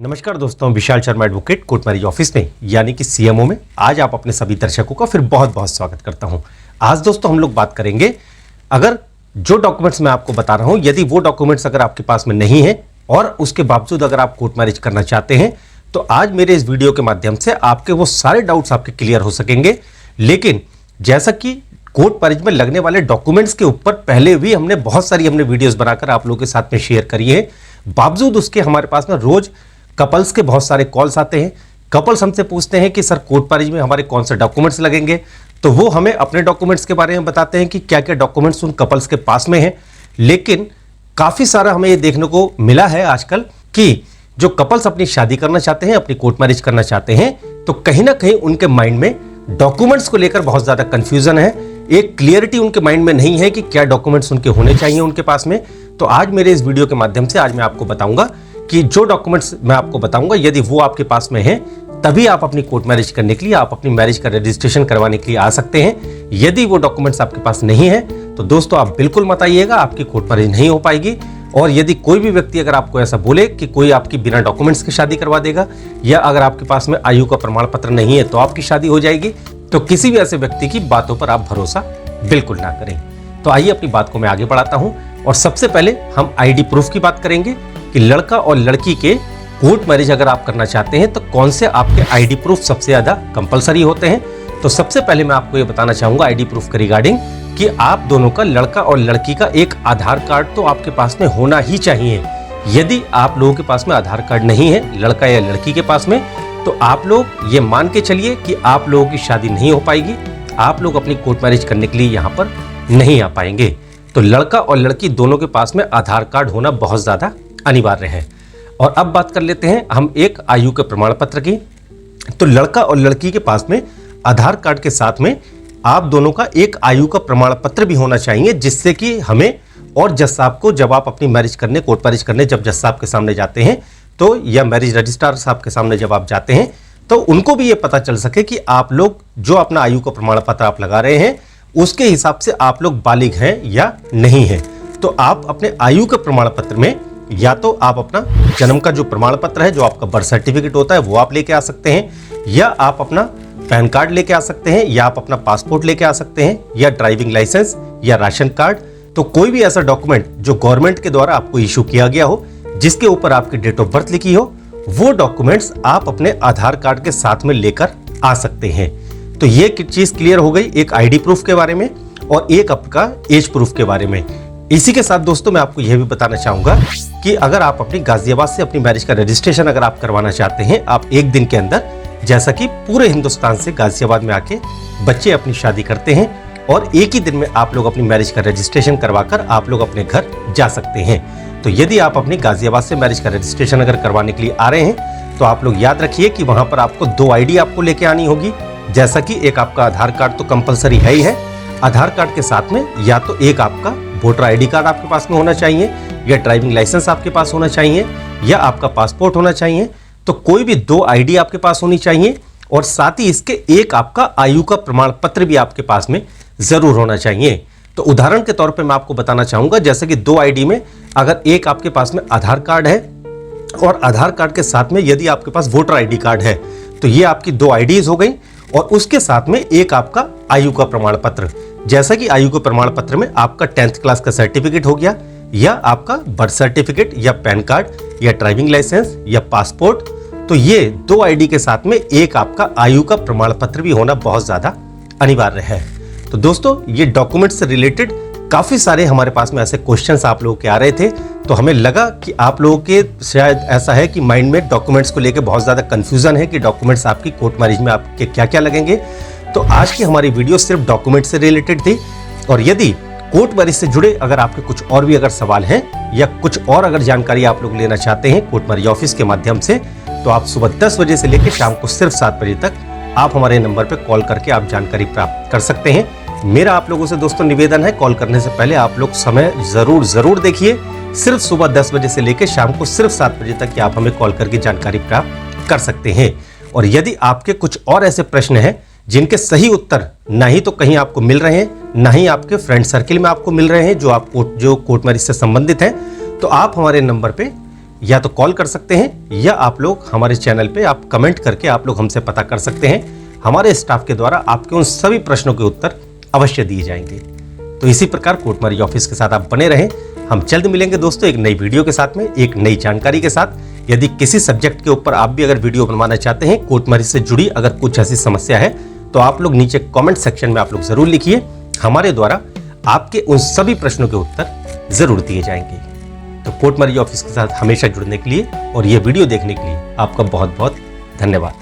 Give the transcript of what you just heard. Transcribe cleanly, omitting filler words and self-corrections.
नमस्कार दोस्तों, Vishal Sharma advocate court marriage office में यानी कि सीएमओ में आज आप अपने सभी दर्शकों का फिर बहुत बहुत स्वागत करता हूं। आज दोस्तों हम लोग बात करेंगे, अगर जो डॉक्यूमेंट्स मैं आपको बता रहा हूं यदि वो डॉक्यूमेंट्स अगर आपके पास में नहीं है और उसके बावजूद अगर आप कोर्ट मैरिज करना चाहते हैं तो आज मेरे इस वीडियो के माध्यम से आपके वो सारे डाउट्स आपके क्लियर हो सकेंगे। लेकिन जैसा कि कोर्ट मैरिज में लगने वाले डॉक्यूमेंट्स के ऊपर पहले भी हमने बहुत सारी वीडियोस बनाकर आप लोगों के साथ में शेयर करी है, बावजूद उसके हमारे पास में रोज कपल्स के बहुत सारे कॉल्स आते हैं। कपल्स हमसे पूछते हैं कि सर कोर्ट मैरिज में हमारे कौन से डॉक्यूमेंट्स लगेंगे, तो वो हमें अपने डॉक्यूमेंट्स के बारे में बताते हैं कि क्या क्या डॉक्यूमेंट्स उन कपल्स के पास में हैं। लेकिन काफ़ी सारा हमें ये देखने को मिला है आजकल कि जो कपल्स अपनी शादी करना चाहते हैं, अपनी कोर्ट मैरिज करना चाहते हैं, तो कहीं ना कहीं उनके माइंड में डॉक्यूमेंट्स को लेकर बहुत ज़्यादा कन्फ्यूजन है। एक क्लियरिटी उनके माइंड में नहीं है कि क्या डॉक्यूमेंट्स उनके होने चाहिए उनके पास में। तो आज मेरे इस वीडियो के माध्यम से आज मैं आपको बताऊंगा कि जो डॉक्यूमेंट्स मैं आपको बताऊंगा यदि वो आपके पास में हैं तभी आप अपनी कोर्ट मैरिज करने के लिए, आप अपनी मैरिज का रजिस्ट्रेशन करवाने के लिए आ सकते हैं। यदि वो डॉक्यूमेंट्स आपके पास नहीं है तो दोस्तों आप बिल्कुल मत आइएगा, आपकी कोर्ट मैरिज नहीं हो पाएगी। और यदि कोई भी व्यक्ति अगर आपको ऐसा बोले कि कोई आपकी बिना डॉक्यूमेंट्स की शादी करवा देगा या अगर आपके पास में आयु का प्रमाण पत्र नहीं है तो आपकी शादी हो जाएगी, तो किसी भी ऐसे व्यक्ति की बातों पर आप भरोसा बिल्कुल ना करें। तो आइए अपनी बात को मैं आगे बढ़ाता हूं और सबसे पहले हम आईडी प्रूफ की बात करेंगे कि लड़का और लड़की के कोर्ट मैरिज अगर आप करना चाहते हैं तो कौन से आपके आईडी प्रूफ सबसे ज्यादा कंपलसरी होते हैं। तो सबसे पहले मैं आपको ये बताना चाहूंगा आईडी प्रूफ के रिगार्डिंग कि आप दोनों का, लड़का और लड़की का एक आधार कार्ड तो आपके पास में होना ही चाहिए। यदि आप लोगों के पास में आधार कार्ड नहीं है लड़का या लड़की के पास में, तो आप लोग ये मान के चलिए कि आप लोगों की शादी नहीं हो पाएगी, आप लोग अपनी कोर्ट मैरिज करने के लिए यहाँ पर नहीं आ पाएंगे। तो लड़का और लड़की दोनों के पास में आधार कार्ड होना बहुत ज्यादा अनिवार्य है। और अब बात कर लेते हैं हम एक आयु के प्रमाण पत्र की। तो लड़का और लड़की के पास में आधार कार्ड के साथ में आप दोनों का एक आयु का प्रमाण पत्र भी होना चाहिए, जिससे कि हमें और जज साहब को जब आप अपनी मैरिज करने, कोर्ट मैरिज करने जब जज साहब के सामने जाते हैं तो या मैरिज रजिस्ट्रार साहब के सामने जब आप जाते हैं तो उनको भी ये पता चल सके कि आप लोग जो अपना आयु का प्रमाण पत्र आप लगा रहे हैं उसके हिसाब से आप लोग बालिग हैं या नहीं है। तो आप अपने आयु के प्रमाण पत्र में या तो आप अपना जन्म का जो प्रमाण पत्र है, जो आपका बर्थ सर्टिफिकेट होता है, वो आप लेके आ सकते हैं, या आप अपना पैन कार्ड लेके आ सकते हैं, या आप अपना पासपोर्ट लेके आ सकते हैं, या ड्राइविंग लाइसेंस या राशन कार्ड। तो कोई भी ऐसा डॉक्यूमेंट जो गवर्नमेंट के द्वारा आपको इशू किया गया हो, जिसके ऊपर आपकी डेट ऑफ बर्थ लिखी हो, वो डॉक्यूमेंट्स आप अपने आधार कार्ड के साथ में लेकर आ सकते हैं। तो ये चीज क्लियर हो गई एक आईडी प्रूफ के बारे में और एक आपका एज प्रूफ के बारे में। इसी के साथ दोस्तों मैं आपको यह भी बताना चाहूंगा कि अगर आप अपनी गाजियाबाद से अपनी मैरिज का रजिस्ट्रेशन अगर आप करवाना चाहते हैं, आप एक दिन के अंदर, जैसा कि पूरे हिंदुस्तान से गाजियाबाद में आके बच्चे अपनी शादी करते हैं और एक ही दिन में आप लोग अपनी मैरिज का रजिस्ट्रेशन करवाकर आप लोग अपने घर जा सकते हैं। तो यदि आप अपनी गाजियाबाद से मैरिज का रजिस्ट्रेशन अगर करवाने के लिए आ रहे हैं तो आप लोग याद रखिए कि वहां पर आपको 2 आईडी आपको लेके आनी होगी। जैसा कि एक आपका आधार कार्ड तो कंपलसरी है ही है, आधार कार्ड के साथ में या तो एक आपका वोटर आईडी कार्ड आपके पास में होना चाहिए, या ड्राइविंग लाइसेंस आपके पास होना चाहिए, या आपका पासपोर्ट होना चाहिए। तो कोई भी 2 आईडी आपके पास होनी चाहिए और साथ ही इसके एक आपका आयु का प्रमाण पत्र भी आपके पास में जरूर होना चाहिए। तो उदाहरण के तौर पे मैं आपको बताना चाहूंगा, जैसे कि 2 आईडी में अगर एक आपके पास में आधार कार्ड है और आधार कार्ड के साथ में यदि आपके पास वोटर आईडी कार्ड है, तो ये आपकी 2 आईडीज हो गई और उसके साथ में एक आपका आयु का प्रमाण पत्र। जैसा कि आयु के प्रमाण पत्र में आपका 10th क्लास का सर्टिफिकेट हो गया, या आपका बर्थ सर्टिफिकेट, या पैन कार्ड, या ड्राइविंग लाइसेंस, या पासपोर्ट। तो ये 2 आईडी के साथ में एक आपका आयु का प्रमाण पत्र भी होना बहुत ज्यादा अनिवार्य है। तो दोस्तों ये डॉक्यूमेंट से रिलेटेड काफी सारे हमारे पास में ऐसे क्वेश्चंस आप लोगों के आ रहे थे, तो हमें लगा कि आप लोगों के शायद ऐसा है कि माइंड में डॉक्यूमेंट्स को लेकर बहुत ज्यादा कंफ्यूजन है कि डॉक्यूमेंट्स आपकी कोर्ट मैरिज में आपके क्या क्या लगेंगे। तो आज की हमारी वीडियो सिर्फ डॉक्यूमेंट से रिलेटेड थी। और यदि कोर्ट मैरिज से जुड़े अगर आपके कुछ और भी अगर सवाल हैं या कुछ और अगर जानकारी आप लोग लेना चाहते हैं कोर्ट मैरिज ऑफिस के माध्यम से, तो आप सुबह 10 बजे से लेकर शाम को सिर्फ 7 बजे तक आप हमारे नंबर पर कॉल करके आप जानकारी प्राप्त कर सकते हैं। मेरा आप लोगों से दोस्तों निवेदन है, कॉल करने से पहले आप लोग समय जरूर देखिए। सिर्फ सुबह 10 बजे से लेकर शाम को सिर्फ 7 बजे तक कि आप हमें कॉल करके जानकारी प्राप्त कर सकते हैं। और यदि आपके कुछ और ऐसे प्रश्न हैं जिनके सही उत्तर ना ही तो कहीं आपको मिल रहे हैं, ना ही आपके फ्रेंड सर्किल में आपको मिल रहे हैं जो कोर्ट मैरिज से संबंधित हैं, तो आप हमारे नंबर पे या तो कॉल कर सकते हैं या आप लोग हमारे चैनल पे आप कमेंट करके आप लोग हमसे पता कर सकते हैं। हमारे स्टाफ के द्वारा आपके उन सभी प्रश्नों के उत्तर अवश्य दिए जाएंगे। तो इसी प्रकार कोटमारी ऑफिस के साथ आप बने रहें। हम जल्द मिलेंगे दोस्तों एक नई वीडियो के साथ में, एक नई जानकारी के साथ। यदि किसी सब्जेक्ट के ऊपर आप भी अगर वीडियो बनवाना चाहते हैं, कोटमारी से जुड़ी अगर कुछ ऐसी समस्या है, तो आप लोग नीचे कमेंट सेक्शन में आप लोग जरूर लिखिए। हमारे द्वारा आपके उन सभी प्रश्नों के उत्तर जरूर दिए जाएंगे। तो कोटमारी ऑफिस के साथ हमेशा जुड़ने के लिए और ये वीडियो देखने के लिए आपका बहुत बहुत धन्यवाद।